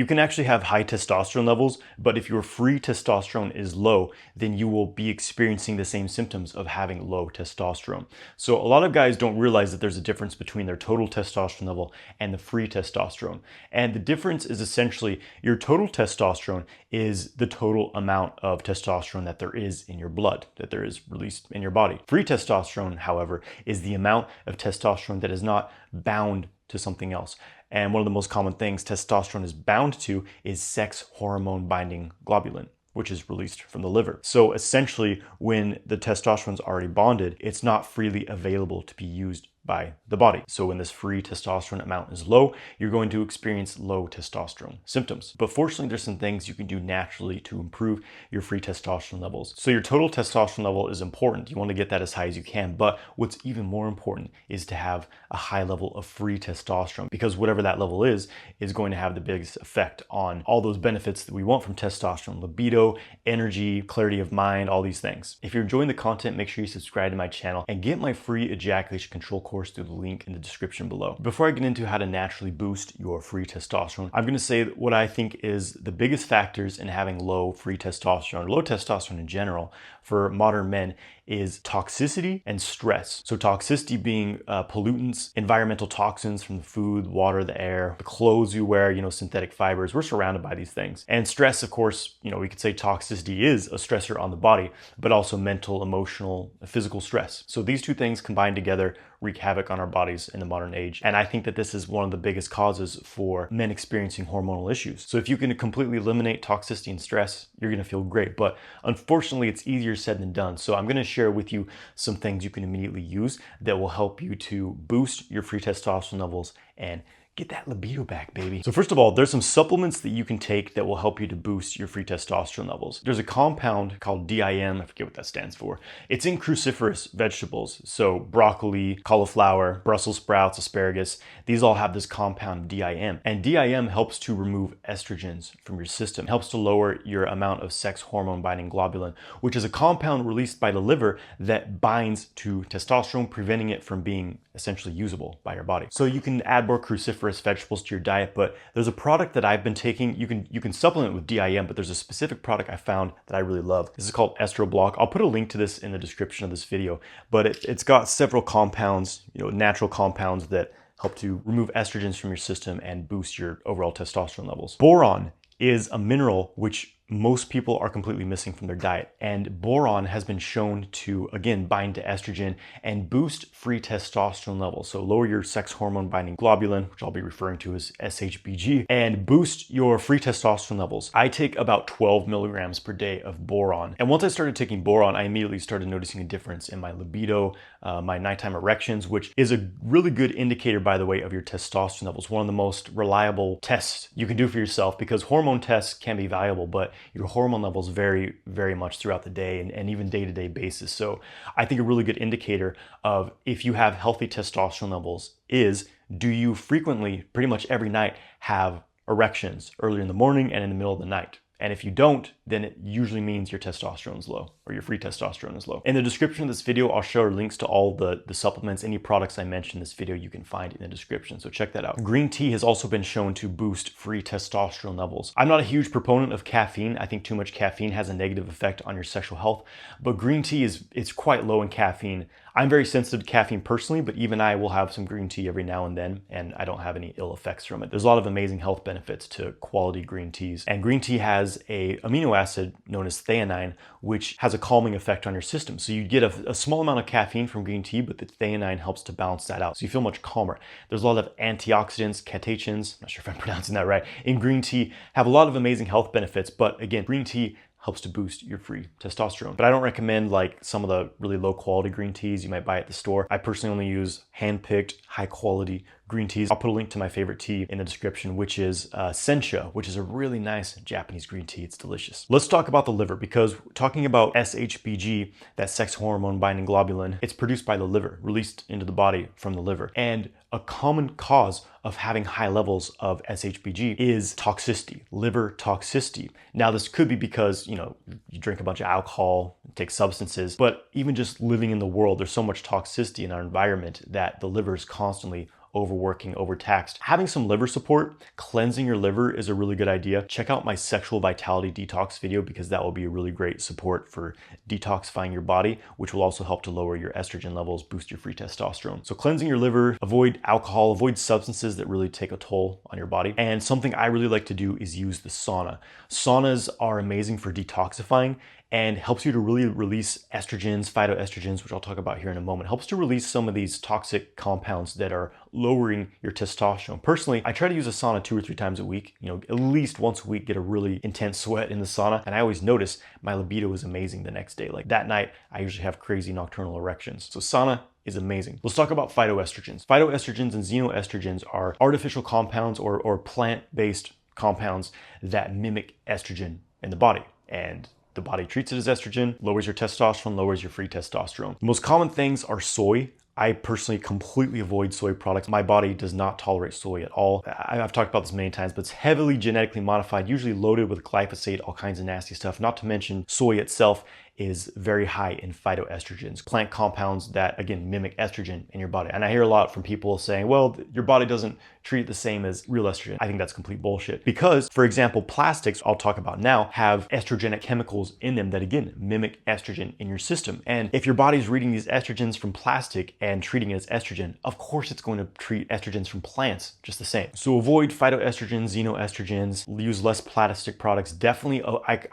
You can actually have high testosterone levels, but if your free testosterone is low, then you will be experiencing the same symptoms of having low testosterone. So a lot of guys don't realize that there's a difference between their total testosterone level and the free testosterone. And the difference is essentially your total testosterone is the total amount of testosterone that there is in your blood, that there is released in your body. Free testosterone, however, is the amount of testosterone that is not bound to something else. And one of the most common things testosterone is bound to is sex hormone binding globulin, which is released from the liver. So essentially, when the testosterone is already bonded, it's not freely available to be used by the body. So when this free testosterone amount is low, you're going to experience low testosterone symptoms. But fortunately, there's some things you can do naturally to improve your free testosterone levels. So your total testosterone level is important. You want to get that as high as you can. But what's even more important is to have a high level of free testosterone, because whatever that level is going to have the biggest effect on all those benefits that we want from testosterone: libido, energy, clarity of mind, all these things. If you're enjoying the content, make sure you subscribe to my channel and get my free ejaculation control course through the link in the description below. Before I get into how to naturally boost your free testosterone, I'm going to say that what I think is the biggest factors in having low free testosterone, low testosterone in general, for modern men is toxicity and stress. So toxicity being pollutants, environmental toxins from the food, water, the air, the clothes you wear, synthetic fibers. We're surrounded by these things. And stress, of course, we could say toxicity is a stressor on the body, but also mental, emotional, physical stress. So these two things combined together wreak havoc on our bodies in the modern age. And I think that this is one of the biggest causes for men experiencing hormonal issues. So if you can completely eliminate toxicity and stress, you're going to feel great. But unfortunately, it's easier said than done. So I'm going to share with you some things you can immediately use that will help you to boost your free testosterone levels and get that libido back, baby. So first of all, there's some supplements that you can take that will help you to boost your free testosterone levels. There's a compound called DIM, I forget what that stands for. It's in cruciferous vegetables. So broccoli, cauliflower, Brussels sprouts, asparagus, these all have this compound DIM. And DIM helps to remove estrogens from your system. It helps to lower your amount of sex hormone binding globulin, which is a compound released by the liver that binds to testosterone, preventing it from being essentially usable by your body. So you can add more cruciferous vegetables to your diet, but there's a product that I've been taking. You can supplement with DIM, but there's a specific product I found that I really love. This is called Estroblock. I'll put a link to this in the description of this video, but it's got several compounds, natural compounds that help to remove estrogens from your system and boost your overall testosterone levels. Boron is a mineral which most people are completely missing from their diet. And boron has been shown to, again, bind to estrogen and boost free testosterone levels. So lower your sex hormone binding globulin, which I'll be referring to as SHBG, and boost your free testosterone levels. I take about 12 milligrams per day of boron. And once I started taking boron, I immediately started noticing a difference in my libido, my nighttime erections, which is a really good indicator, by the way, of your testosterone levels. One of the most reliable tests you can do for yourself, because hormone tests can be valuable, but your hormone levels vary very much throughout the day and even day-to-day basis. So I think a really good indicator of if you have healthy testosterone levels is, do you frequently, pretty much every night, have erections early in the morning and in the middle of the night? And if you don't, then it usually means your testosterone is low or your free testosterone is low. In the description of this video, I'll share links to all the supplements, any products I mentioned in this video, you can find in the description. So check that out. Green tea has also been shown to boost free testosterone levels. I'm not a huge proponent of caffeine. I think too much caffeine has a negative effect on your sexual health, but green tea it's quite low in caffeine. I'm very sensitive to caffeine personally, but even I will have some green tea every now and then, and I don't have any ill effects from it. There's a lot of amazing health benefits to quality green teas. And green tea has a amino acid known as theanine, which has a calming effect on your system. So you get a small amount of caffeine from green tea, but the theanine helps to balance that out. So you feel much calmer. There's a lot of antioxidants, catechins, I'm not sure if I'm pronouncing that right, in green tea, have a lot of amazing health benefits. But again, green tea helps to boost your free testosterone. But I don't recommend like some of the really low quality green teas you might buy at the store. I personally only use hand-picked, high quality green teas. I'll put a link to my favorite tea in the description, which is Sencha, which is a really nice Japanese green tea. It's delicious. Let's talk about the liver, because talking about SHBG, that sex hormone binding globulin, it's produced by the liver, released into the body from the liver. And a common cause of having high levels of SHBG is toxicity, liver toxicity. Now, this could be because, you drink a bunch of alcohol, take substances, but even just living in the world, there's so much toxicity in our environment that the liver is constantly overworking, overtaxed. Having some liver support, cleansing your liver is a really good idea. Check out my sexual vitality detox video because that will be a really great support for detoxifying your body, which will also help to lower your estrogen levels, boost your free testosterone. So cleansing your liver, avoid alcohol, avoid substances that really take a toll on your body. And something I really like to do is use the sauna. Saunas are amazing for detoxifying and helps you to really release estrogens, phytoestrogens, which I'll talk about here in a moment. Helps to release some of these toxic compounds that are lowering your testosterone. Personally, I try to use a sauna 2 or 3 times a week, at least once a week, get a really intense sweat in the sauna. And I always notice my libido is amazing the next day. Like that night, I usually have crazy nocturnal erections. So sauna is amazing. Let's talk about phytoestrogens. Phytoestrogens and xenoestrogens are artificial compounds or plant-based compounds that mimic estrogen in the body. And the body treats it as estrogen, lowers your testosterone, lowers your free testosterone. The most common things are soy. I personally completely avoid soy products. My body does not tolerate soy at all. I've talked about this many times, but it's heavily genetically modified, usually loaded with glyphosate, all kinds of nasty stuff. Not to mention soy itself is very high in phytoestrogens, plant compounds that, again, mimic estrogen in your body. And I hear a lot from people saying, well, your body doesn't treat it the same as real estrogen. I think that's complete bullshit. Because, for example, plastics, I'll talk about now, have estrogenic chemicals in them that, again, mimic estrogen in your system. And if your body's reading these estrogens from plastic and treating it as estrogen, of course it's going to treat estrogens from plants just the same. So avoid phytoestrogens, xenoestrogens, use less plastic products. Definitely,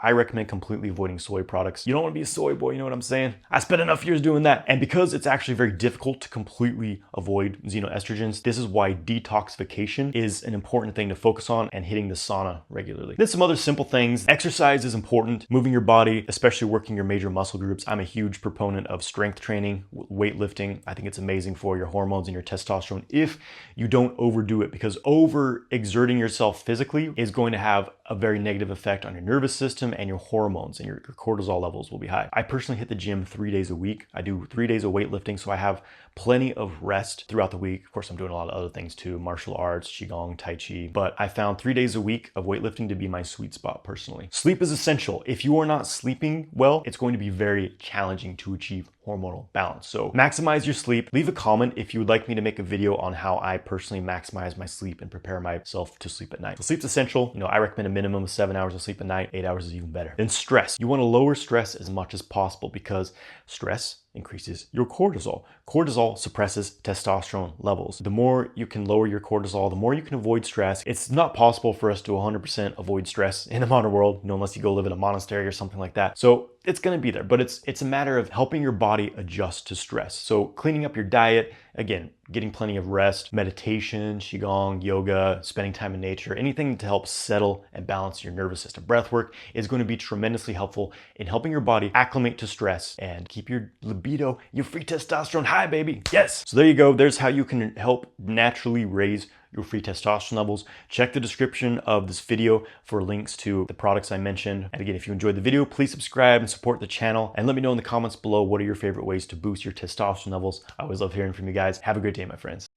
I recommend completely avoiding soy products. You don't want to be a soy boy, you know what I'm saying? I spent enough years doing that. And because it's actually very difficult to completely avoid xenoestrogens, this is why detoxification is an important thing to focus on and hitting the sauna regularly. Then some other simple things. Exercise is important. Moving your body, especially working your major muscle groups. I'm a huge proponent of strength training, weightlifting. I think it's amazing for your hormones and your testosterone if you don't overdo it, because overexerting yourself physically is going to have a very negative effect on your nervous system and your hormones, and your cortisol levels will be high. I personally hit the gym 3 days a week. I do 3 days of weightlifting, so I have plenty of rest throughout the week. Of course, I'm doing a lot of other things too, martial arts, qigong, tai chi, but I found 3 days a week of weightlifting to be my sweet spot personally. Sleep is essential. If you are not sleeping well, it's going to be very challenging to achieve hormonal balance. So maximize your sleep. Leave a comment if you would like me to make a video on how I personally maximize my sleep and prepare myself to sleep at night. So sleep's essential. I recommend a minimum of 7 hours of sleep a night. 8 hours is even better. Then stress. You want to lower stress as much as possible because stress increases your cortisol. Cortisol suppresses testosterone levels. The more you can lower your cortisol, the more you can avoid stress. It's not possible for us to 100% avoid stress in the modern world, unless you go live in a monastery or something like that. So it's going to be there, but it's a matter of helping your body adjust to stress. So cleaning up your diet, again, getting plenty of rest, meditation, qigong, yoga, spending time in nature, anything to help settle and balance your nervous system. Breath work is going to be tremendously helpful in helping your body acclimate to stress and keep your libido, your free testosterone high, baby. Yes. So there you go. There's how you can help naturally raise your free testosterone levels. Check the description of this video for links to the products I mentioned. And again, if you enjoyed the video, please subscribe and support the channel. And let me know in the comments below what are your favorite ways to boost your testosterone levels. I always love hearing from you guys. Have a great day, my friends.